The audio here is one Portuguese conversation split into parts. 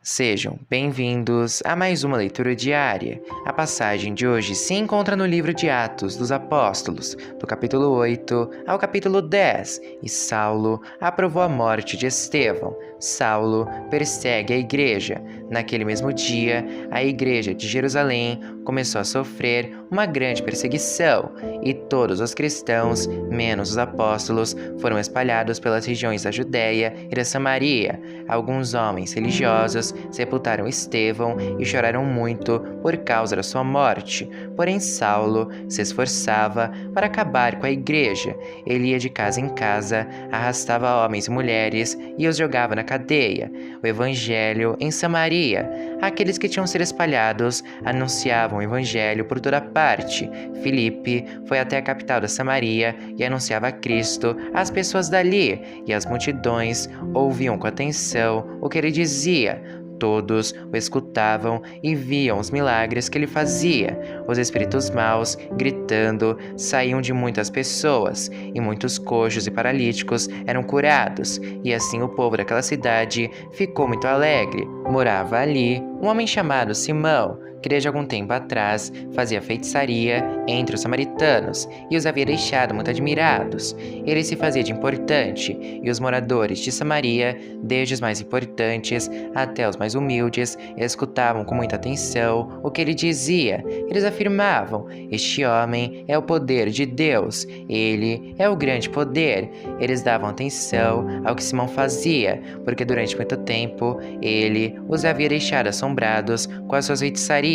Sejam bem-vindos a mais uma leitura diária. A passagem de hoje se encontra no livro de Atos dos Apóstolos, do capítulo 8 ao capítulo 10, e Saulo aprovou a morte de Estevão. Saulo persegue a igreja. Naquele mesmo dia, a igreja de Jerusalém começou a sofrer uma grande perseguição, e todos os cristãos, menos os apóstolos, foram espalhados pelas regiões da Judéia e da Samaria. Alguns homens religiosos sepultaram Estevão e choraram muito por causa da sua morte. Porém, Saulo se esforçava para acabar com a igreja. Ele ia de casa em casa, arrastava homens e mulheres e os jogava na cadeia. O evangelho em Samaria. Aqueles que tinham sido espalhados anunciavam o evangelho por toda parte. Filipe foi até a capital da Samaria e anunciava Cristo às pessoas dali, e as multidões ouviam com atenção o que ele dizia. Todos o escutavam e viam os milagres que ele fazia. Os espíritos maus, gritando, saíam de muitas pessoas, e muitos coxos e paralíticos eram curados, e assim o povo daquela cidade ficou muito alegre. Morava ali um homem chamado Simão, que desde algum tempo atrás fazia feitiçaria entre os samaritanos e os havia deixado muito admirados. Ele se fazia de importante, e os moradores de Samaria, desde os mais importantes até os mais humildes, escutavam com muita atenção o que ele dizia. Eles afirmavam: "Este homem é o poder de Deus, ele é o grande poder." Eles davam atenção ao que Simão fazia, porque durante muito tempo ele os havia deixado assombrados com as suas feitiçarias.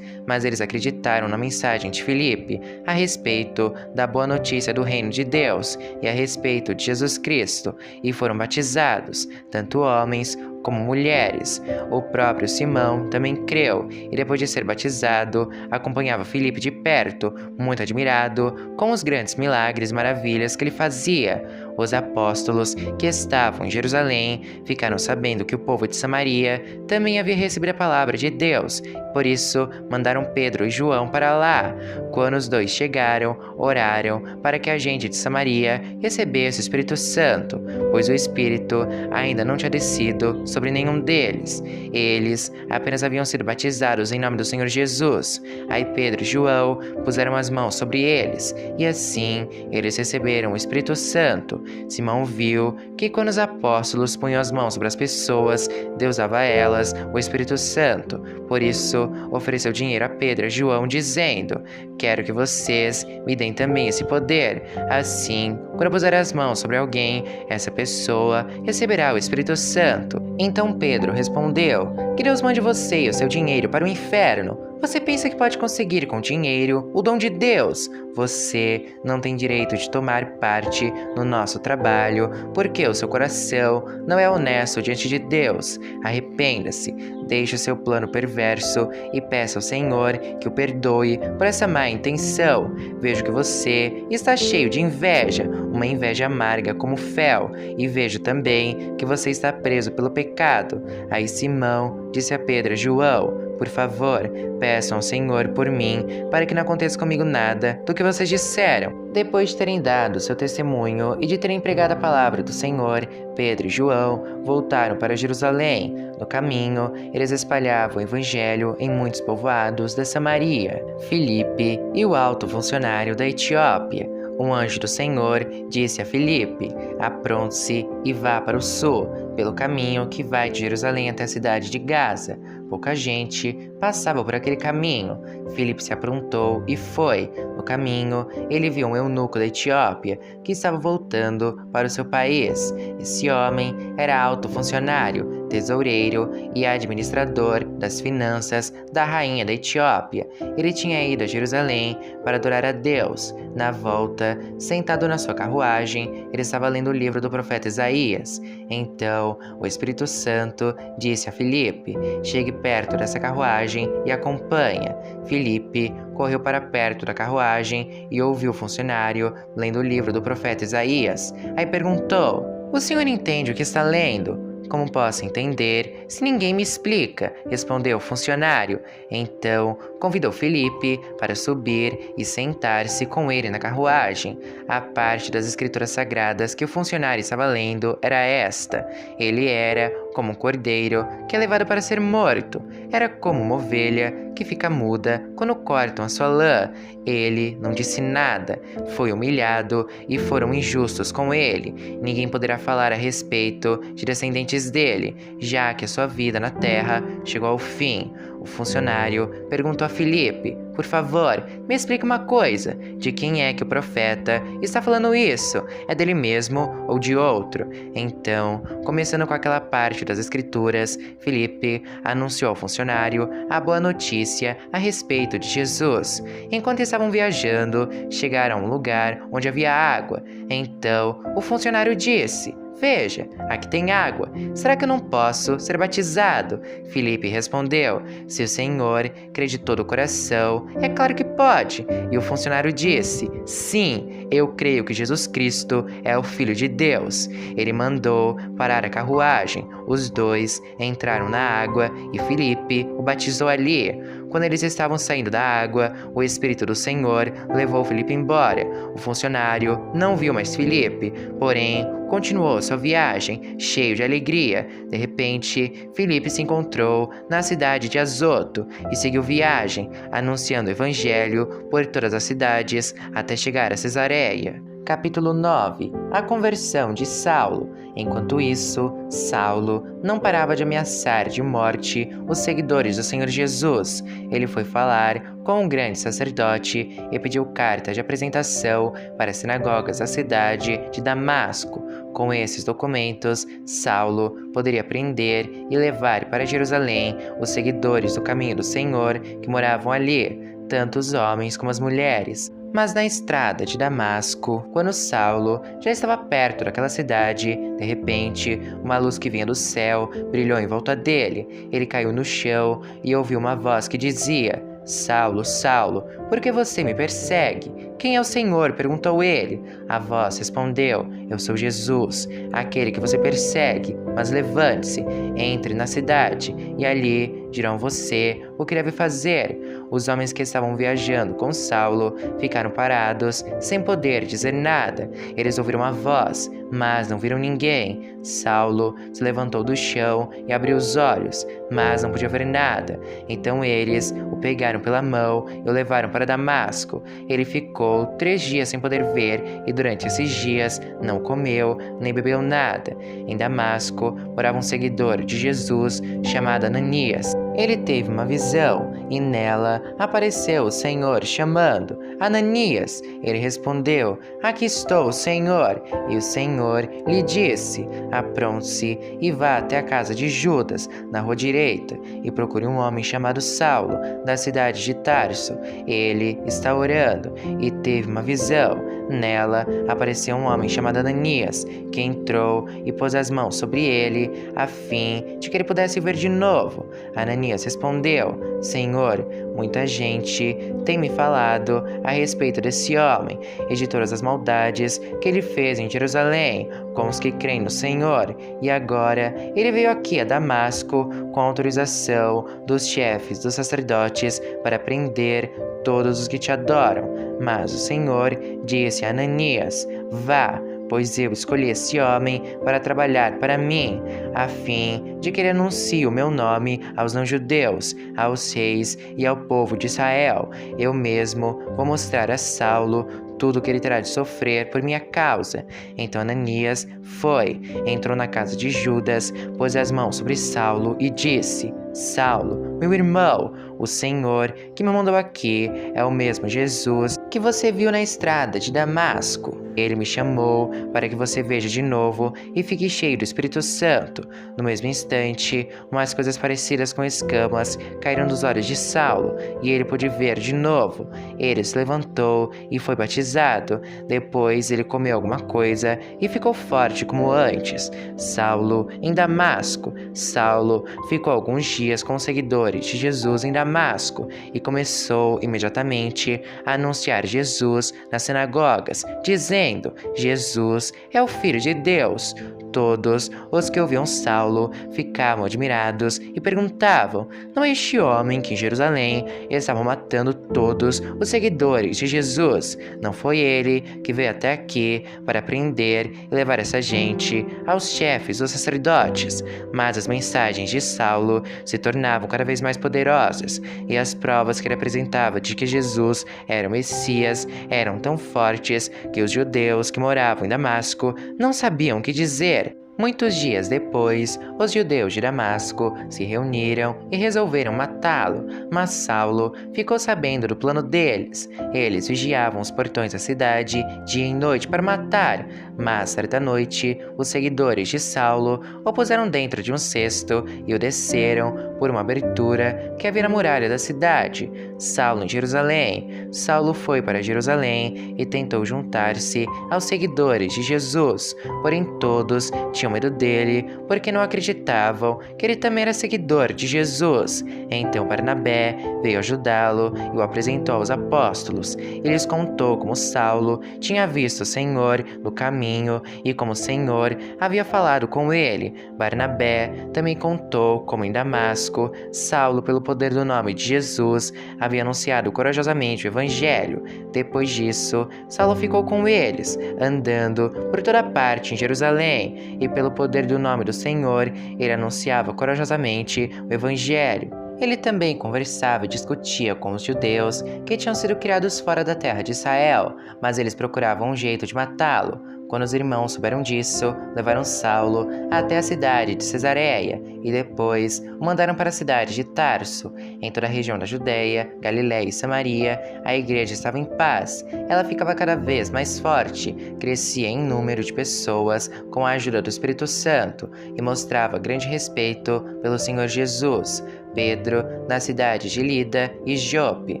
Mas eles acreditaram na mensagem de Filipe a respeito da boa notícia do reino de Deus e a respeito de Jesus Cristo, e foram batizados, tanto homens como mulheres. O próprio Simão também creu, e depois de ser batizado, acompanhava Filipe de perto, muito admirado com os grandes milagres e maravilhas que ele fazia. Os apóstolos que estavam em Jerusalém ficaram sabendo que o povo de Samaria também havia recebido a palavra de Deus, por isso mandaram Pedro e João para lá. Quando os dois chegaram, oraram para que a gente de Samaria recebesse o Espírito Santo, pois o Espírito ainda não tinha descido sobre nenhum deles. Eles apenas haviam sido batizados em nome do Senhor Jesus. Aí Pedro e João puseram as mãos sobre eles, e assim eles receberam o Espírito Santo. Simão viu que quando os apóstolos punham as mãos sobre as pessoas, Deus dava a elas o Espírito Santo. Por isso, ofereceu dinheiro a Pedro e João, dizendo: "Quero que vocês me deem também esse poder. Assim, quando eu puser as mãos sobre alguém, essa pessoa receberá o Espírito Santo." Então Pedro respondeu: "Que Deus mande você e o seu dinheiro para o inferno. Você pensa que pode conseguir com dinheiro o dom de Deus? Você não tem direito de tomar parte no nosso trabalho, porque o seu coração não é honesto diante de Deus. Arrependa-se, deixe o seu plano perverso e peça ao Senhor que o perdoe por essa má intenção. Vejo que você está cheio de inveja, uma inveja amarga como fel, e vejo também que você está preso pelo pecado." Aí Simão disse a Pedro e João: "Por favor, peçam ao Senhor por mim, para que não aconteça comigo nada do que vocês disseram." Depois de terem dado seu testemunho e de terem pregado a palavra do Senhor, Pedro e João voltaram para Jerusalém. No caminho, eles espalhavam o evangelho em muitos povoados da Samaria. Filipe e o alto funcionário da Etiópia. Um anjo do Senhor disse a Filipe: "Apronte-se e vá para o sul, pelo caminho que vai de Jerusalém até a cidade de Gaza." Pouca gente passava por aquele caminho. Filipe se aprontou e foi. No caminho, ele viu um eunuco da Etiópia que estava voltando para o seu país. Esse homem era alto funcionário, tesoureiro e administrador das finanças da rainha da Etiópia. Ele tinha ido a Jerusalém para adorar a Deus. Na volta, sentado na sua carruagem, ele estava lendo o livro do profeta Isaías. Então, o Espírito Santo disse a Filipe: "Chegue perto dessa carruagem e acompanha." Filipe correu para perto da carruagem e ouviu o funcionário lendo o livro do profeta Isaías. Aí perguntou: "O senhor entende o que está lendo?" "Como posso entender se ninguém me explica?" respondeu o funcionário. Então, convidou Filipe para subir e sentar-se com ele na carruagem. A parte das escrituras sagradas que o funcionário estava lendo era esta: ele era como um cordeiro que é levado para ser morto. Era como uma ovelha que fica muda quando cortam a sua lã. Ele não disse nada, foi humilhado e foram injustos com ele. Ninguém poderá falar a respeito de descendentes dele, já que a sua vida na terra chegou ao fim. O funcionário perguntou a Filipe: por favor, me explique uma coisa. De quem é que o profeta está falando isso? É dele mesmo ou de outro? Então, começando com aquela parte das escrituras, Filipe anunciou ao funcionário a boa notícia a respeito de Jesus. Enquanto estavam viajando, chegaram a um lugar onde havia água. Então, o funcionário disse: veja, aqui tem água. Será que eu não posso ser batizado? Filipe respondeu: se o Senhor crê de todo o coração, é claro que pode. E o funcionário disse: sim, eu creio que Jesus Cristo é o Filho de Deus. Ele mandou parar a carruagem. Os dois entraram na água e Filipe o batizou ali. Quando eles estavam saindo da água, o Espírito do Senhor levou Filipe embora. O funcionário não viu mais Filipe, porém continuou sua viagem, cheio de alegria. De repente, Filipe se encontrou na cidade de Azoto e seguiu viagem, anunciando o evangelho por todas as cidades até chegar a Cesareia. Capítulo 9. A conversão de Saulo. Enquanto isso, Saulo não parava de ameaçar de morte os seguidores do Senhor Jesus. Ele foi falar com um grande sacerdote e pediu carta de apresentação para as sinagogas da cidade de Damasco. Com esses documentos, Saulo poderia prender e levar para Jerusalém os seguidores do caminho do Senhor que moravam ali, tanto os homens como as mulheres. Mas na estrada de Damasco, quando Saulo já estava perto daquela cidade, de repente, uma luz que vinha do céu brilhou em volta dele. Ele caiu no chão e ouviu uma voz que dizia: Saulo, Saulo, por que você me persegue? Quem é o Senhor? Perguntou ele. A voz respondeu: eu sou Jesus, aquele que você persegue. Mas levante-se, entre na cidade, e ali dirão você o que deve fazer. Os homens que estavam viajando com Saulo ficaram parados, sem poder dizer nada. Eles ouviram a voz, mas não viram ninguém. Saulo se levantou do chão e abriu os olhos, mas não podia ver nada. Então eles o pegaram pela mão e o levaram para Damasco. Ele ficou 3 dias sem poder ver e durante esses dias não comeu nem bebeu nada. Em Damasco morava um seguidor de Jesus chamado Ananias. Ele teve uma visão e nela apareceu o Senhor chamando: Ananias. Ele respondeu: aqui estou, Senhor. E o Senhor lhe disse: apronte-se e vá até a casa de Judas, na rua direita, e procure um homem chamado Saulo, da cidade de Tarso. Ele está orando e teve uma visão. Nela apareceu um homem chamado Ananias, que entrou e pôs as mãos sobre ele, a fim de que ele pudesse ver de novo. Ananias respondeu: Senhor, muita gente tem me falado a respeito desse homem e de todas as maldades que ele fez em Jerusalém com os que creem no Senhor. E agora ele veio aqui a Damasco com autorização dos chefes dos sacerdotes para prender todos os que te adoram. Mas o Senhor disse a Ananias: vá, pois eu escolhi esse homem para trabalhar para mim, a fim de que ele anuncie o meu nome aos não-judeus, aos reis e ao povo de Israel. Eu mesmo vou mostrar a Saulo tudo o que ele terá de sofrer por minha causa. Então Ananias foi, entrou na casa de Judas, pôs as mãos sobre Saulo e disse: Saulo, meu irmão, o Senhor que me mandou aqui é o mesmo Jesus que você viu na estrada de Damasco. Ele me chamou para que você veja de novo e fique cheio do Espírito Santo. No mesmo instante, umas coisas parecidas com escamas caíram dos olhos de Saulo e ele pôde ver de novo. Ele se levantou e foi batizado. Depois ele comeu alguma coisa e ficou forte como antes. Saulo em Damasco. Saulo ficou alguns dias com os seguidores de Jesus em Damasco e começou imediatamente a anunciar Jesus nas sinagogas, dizendo: dizendo: Jesus é o Filho de Deus. Todos os que ouviam Saulo ficavam admirados e perguntavam: não é este homem que em Jerusalém estavam matando todos os seguidores de Jesus? Não foi ele que veio até aqui para prender e levar essa gente aos chefes dos sacerdotes? Mas as mensagens de Saulo se tornavam cada vez mais poderosas, e as provas que ele apresentava de que Jesus era o Messias eram tão fortes que os judeus que moravam em Damasco não sabiam o que dizer. Muitos dias depois, os judeus de Damasco se reuniram e resolveram matá-lo, mas Saulo ficou sabendo do plano deles. Eles vigiavam os portões da cidade dia e noite para matar, mas certa noite, os seguidores de Saulo o puseram dentro de um cesto e o desceram por uma abertura que havia na muralha da cidade. Saulo em Jerusalém. Saulo foi para Jerusalém e tentou juntar-se aos seguidores de Jesus, porém todos tinham medo dele, porque não acreditavam que ele também era seguidor de Jesus. Então Barnabé veio ajudá-lo e o apresentou aos apóstolos. Ele lhes contou como Saulo tinha visto o Senhor no caminho e como o Senhor havia falado com ele. Barnabé também contou como em Damasco, Saulo, pelo poder do nome de Jesus, havia anunciado corajosamente o evangelho. Depois disso, Saulo ficou com eles, andando por toda parte em Jerusalém, e pelo poder do nome do Senhor, ele anunciava corajosamente o evangelho. Ele também conversava e discutia com os judeus que tinham sido criados fora da terra de Israel, mas eles procuravam um jeito de matá-lo. Quando os irmãos souberam disso, levaram Saulo até a cidade de Cesareia e depois o mandaram para a cidade de Tarso. Em toda a região da Judéia, Galiléia e Samaria, a igreja estava em paz. Ela ficava cada vez mais forte, crescia em número de pessoas com a ajuda do Espírito Santo e mostrava grande respeito pelo Senhor Jesus. Pedro, na cidade de Lida e Jope.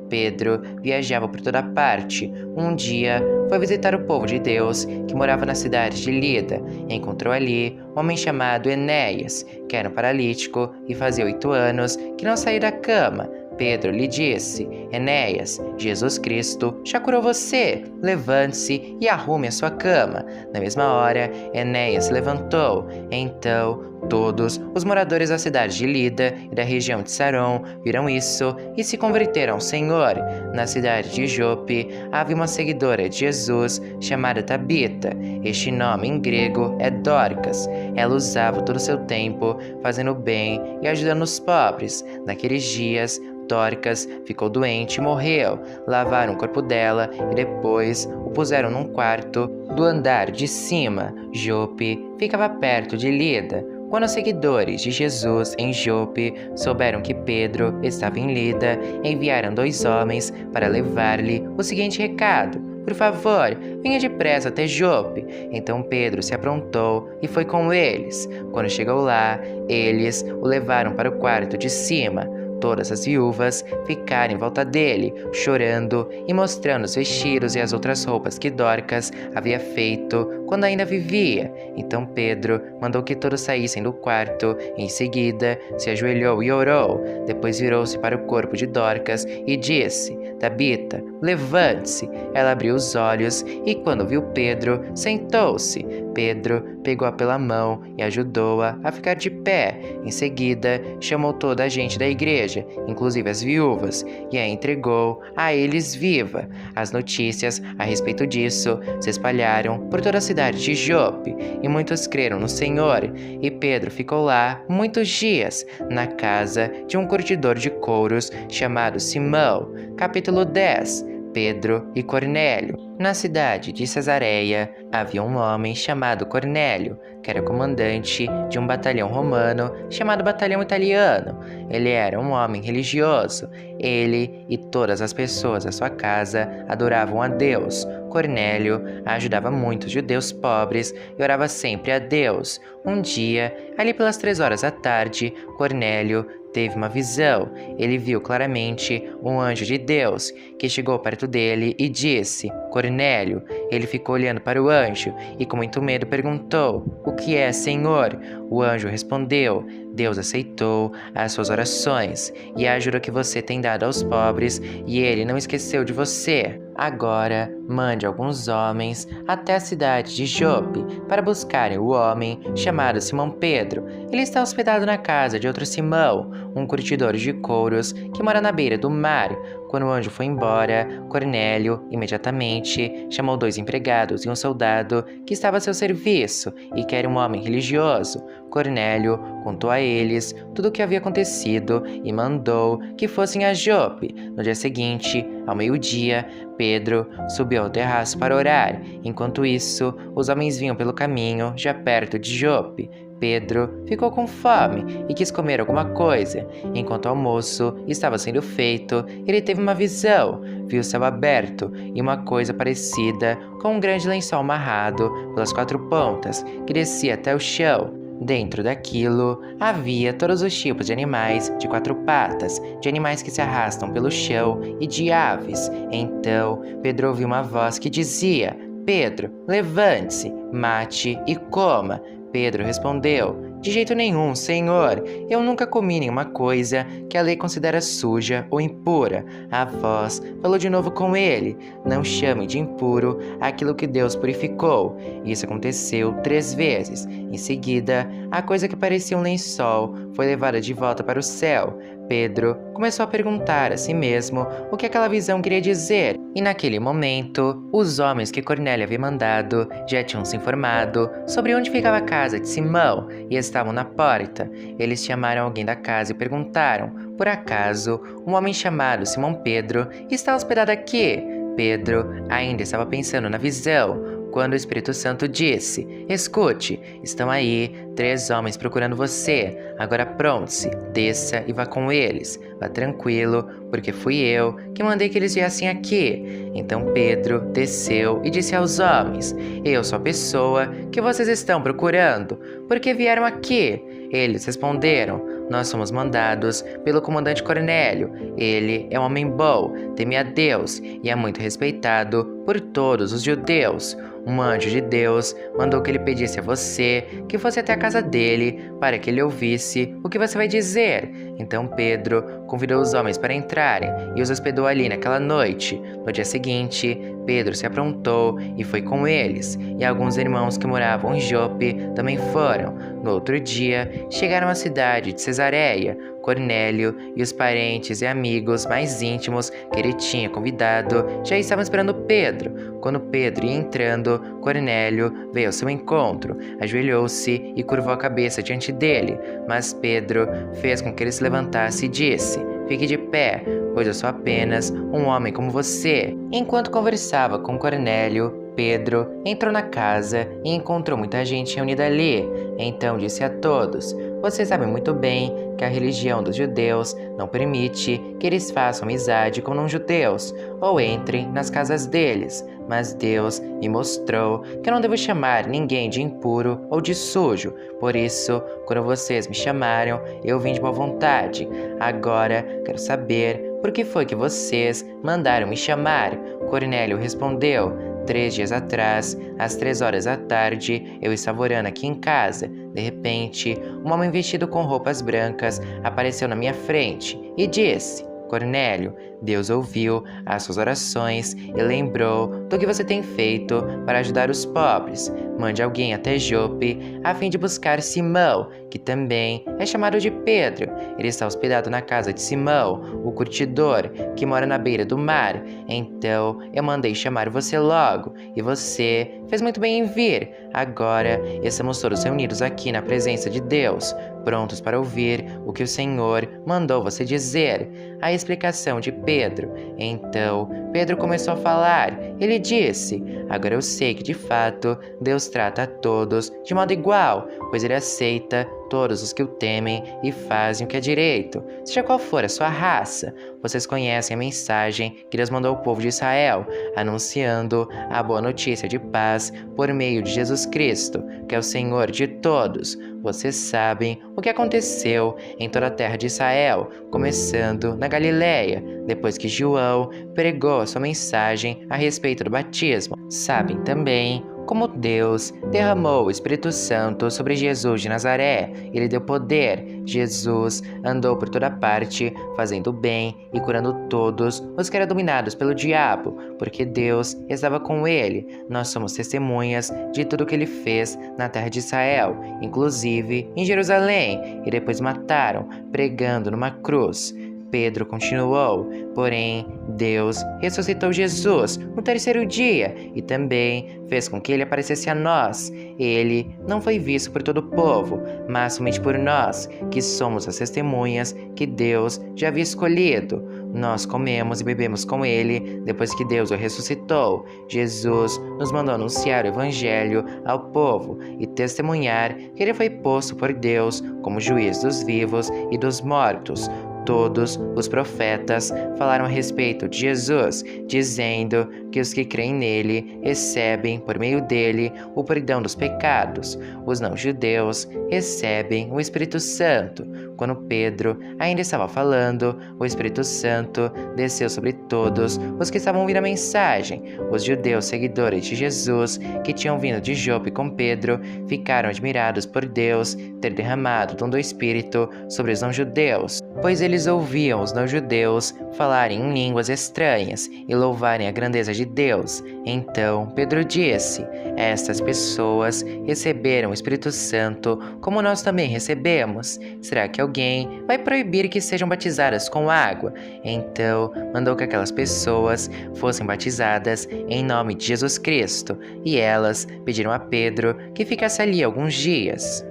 Pedro viajava por toda parte. Um dia, foi visitar o povo de Deus que morava na cidade de Lida. Encontrou ali um homem chamado Enéas, que era um paralítico e fazia 8 anos que não saía da cama. Pedro lhe disse: Enéas, Jesus Cristo já curou você. Levante-se e arrume a sua cama. Na mesma hora, Enéas se levantou. Então, todos os moradores da cidade de Lida e da região de Saron viram isso e se converteram ao Senhor. Na cidade de Jope havia uma seguidora de Jesus chamada Tabita. Este nome em grego é Dorcas. Ela usava todo o seu tempo fazendo o bem e ajudando os pobres. Naqueles dias, Dorcas ficou doente e morreu. Lavaram o corpo dela e depois o puseram num quarto do andar de cima. Jope ficava perto de Lida. Quando os seguidores de Jesus em Jope souberam que Pedro estava em Lida, enviaram 2 homens para levar-lhe o seguinte recado: por favor, venha depressa até Jope. Então Pedro se aprontou e foi com eles. Quando chegou lá, eles o levaram para o quarto de cima. Todas as viúvas ficaram em volta dele, chorando e mostrando os vestidos e as outras roupas que Dorcas havia feito quando ainda vivia. Então Pedro mandou que todos saíssem do quarto. Em seguida, se ajoelhou e orou. Depois virou-se para o corpo de Dorcas e disse: Tabita, levante-se. Ela abriu os olhos e, quando viu Pedro, sentou-se. Pedro pegou-a pela mão e ajudou-a a ficar de pé. Em seguida, chamou toda a gente da igreja, inclusive as viúvas, e a entregou a eles viva. As notícias a respeito disso se espalharam por toda a cidade de Jope, e muitos creram no Senhor. E Pedro ficou lá muitos dias, na casa de um curtidor de couros chamado Simão. Capítulo 10. Pedro e Cornélio. Na cidade de Cesareia havia um homem chamado Cornélio, que era comandante de um batalhão romano chamado Batalhão Italiano. Ele era um homem religioso. Ele e todas as pessoas da sua casa adoravam a Deus. Cornélio ajudava muitos judeus pobres e orava sempre a Deus. Um dia, ali pelas 3 horas da tarde, Cornélio teve uma visão. Ele viu claramente um anjo de Deus que chegou perto dele e disse: Cornélio. Ele ficou olhando para o anjo e com muito medo perguntou: O que é, Senhor? O anjo respondeu: Deus aceitou as suas orações e a ajuda que você tem dado aos pobres, e ele não esqueceu de você. Agora, mande alguns homens até a cidade de Jope para buscarem o homem chamado Simão Pedro. Ele está hospedado na casa de outro Simão, um curtidor de couros que mora na beira do mar. Quando o anjo foi embora, Cornélio imediatamente chamou 2 empregados e um soldado que estava a seu serviço e que era um homem religioso. Cornélio contou a eles tudo o que havia acontecido e mandou que fossem a Jope. No dia seguinte, ao meio-dia, Pedro subiu ao terraço para orar. Enquanto isso, os homens vinham pelo caminho, já perto de Jope. Pedro ficou com fome e quis comer alguma coisa. Enquanto o almoço estava sendo feito, ele teve uma visão. Viu o céu aberto e uma coisa parecida com um grande lençol amarrado pelas 4 pontas, que descia até o chão. Dentro daquilo, havia todos os tipos de animais de 4 patas, de animais que se arrastam pelo chão e de aves. Então, Pedro ouviu uma voz que dizia: Pedro, levante-se, mate e coma. Pedro respondeu: De jeito nenhum, Senhor. Eu nunca comi nenhuma coisa que a lei considera suja ou impura. A voz falou de novo com ele: Não chame de impuro aquilo que Deus purificou. Isso aconteceu 3 vezes. Em seguida, a coisa que parecia um lençol foi levada de volta para o céu. Pedro começou a perguntar a si mesmo o que aquela visão queria dizer. E naquele momento, os homens que Cornélio havia mandado já tinham se informado sobre onde ficava a casa de Simão e estavam na porta. Eles chamaram alguém da casa e perguntaram: Por acaso, um homem chamado Simão Pedro está hospedado aqui? Pedro ainda estava pensando na visão, quando o Espírito Santo disse: Escute, estão aí 3 homens procurando você. Agora pronte-se, desça e vá com eles. Vá tranquilo, porque fui eu que mandei que eles viessem aqui. Então Pedro desceu e disse aos homens: Eu sou a pessoa que vocês estão procurando. Por que vieram aqui? Eles responderam: Nós somos mandados pelo comandante Cornélio. Ele é um homem bom, teme a Deus e é muito respeitado por todos os judeus. Um anjo de Deus mandou que ele pedisse a você que fosse até a casa dele para que ele ouvisse o que você vai dizer. Então Pedro convidou os homens para entrarem e os hospedou ali naquela noite. No dia seguinte, Pedro se aprontou e foi com eles, e alguns irmãos que moravam em Jope também foram. No outro dia, chegaram à cidade de Cesareia. Cornélio e os parentes e amigos mais íntimos que ele tinha convidado já estavam esperando Pedro. Quando Pedro ia entrando, Cornélio veio ao seu encontro, ajoelhou-se e curvou a cabeça diante dele. Mas Pedro fez com que ele se levantasse e disse: Fique de pé, pois eu sou apenas um homem como você. Enquanto conversava com Cornélio, Pedro entrou na casa e encontrou muita gente reunida ali. Então disse a todos: Vocês sabem muito bem que a religião dos judeus não permite que eles façam amizade com não-judeus ou entrem nas casas deles. Mas Deus me mostrou que eu não devo chamar ninguém de impuro ou de sujo. Por isso, quando vocês me chamaram, eu vim de boa vontade. Agora, quero saber por que foi que vocês mandaram me chamar. Cornélio respondeu: 3 dias atrás, às 3 horas da tarde, eu estava orando aqui em casa. De repente, um homem vestido com roupas brancas apareceu na minha frente e disse: Cornélio, Deus ouviu as suas orações e lembrou do que você tem feito para ajudar os pobres. Mande alguém até Jope a fim de buscar Simão, que também é chamado de Pedro. Ele está hospedado na casa de Simão, o curtidor, que mora na beira do mar. Então eu mandei chamar você logo, e você fez muito bem em vir. Agora estamos todos reunidos aqui na presença de Deus, prontos para ouvir o que o Senhor mandou você dizer. A explicação de Pedro. Então Pedro começou a falar. Ele disse: Agora eu sei que de fato Deus trata a todos de modo igual, pois ele aceita todos os que o temem e fazem o que é direito, seja qual for a sua raça. Vocês conhecem a mensagem que Deus mandou ao povo de Israel, anunciando a boa notícia de paz por meio de Jesus Cristo, que é o Senhor de todos. Vocês sabem o que aconteceu em toda a terra de Israel, começando na Galileia, depois que João pregou a sua mensagem a respeito do batismo. Sabem também como Deus derramou o Espírito Santo sobre Jesus de Nazaré e lhe deu poder, Jesus andou por toda parte, fazendo bem e curando todos os que eram dominados pelo diabo, porque Deus estava com ele. Nós somos testemunhas de tudo o que ele fez na terra de Israel, inclusive em Jerusalém, e depois mataram, pregando numa cruz. Pedro continuou, porém Deus ressuscitou Jesus no terceiro dia e também fez com que ele aparecesse a nós. Ele não foi visto por todo o povo, mas somente por nós, que somos as testemunhas que Deus já havia escolhido. Nós comemos e bebemos com ele depois que Deus o ressuscitou. Jesus nos mandou anunciar o evangelho ao povo e testemunhar que ele foi posto por Deus como juiz dos vivos e dos mortos. Todos os profetas falaram a respeito de Jesus, dizendo que os que creem nele recebem, por meio dele, o perdão dos pecados. Os não-judeus recebem o Espírito Santo. Quando Pedro ainda estava falando, o Espírito Santo desceu sobre todos os que estavam ouvindo a mensagem. Os judeus seguidores de Jesus, que tinham vindo de Jope com Pedro, ficaram admirados por Deus ter derramado o dom do Espírito sobre os não-judeus, pois eles ouviam os não-judeus falarem em línguas estranhas e louvarem a grandeza de Deus. Então Pedro disse: estas pessoas receberam o Espírito Santo como nós também recebemos. Será que alguém vai proibir que sejam batizadas com água? Então mandou que aquelas pessoas fossem batizadas em nome de Jesus Cristo, e elas pediram a Pedro que ficasse ali alguns dias.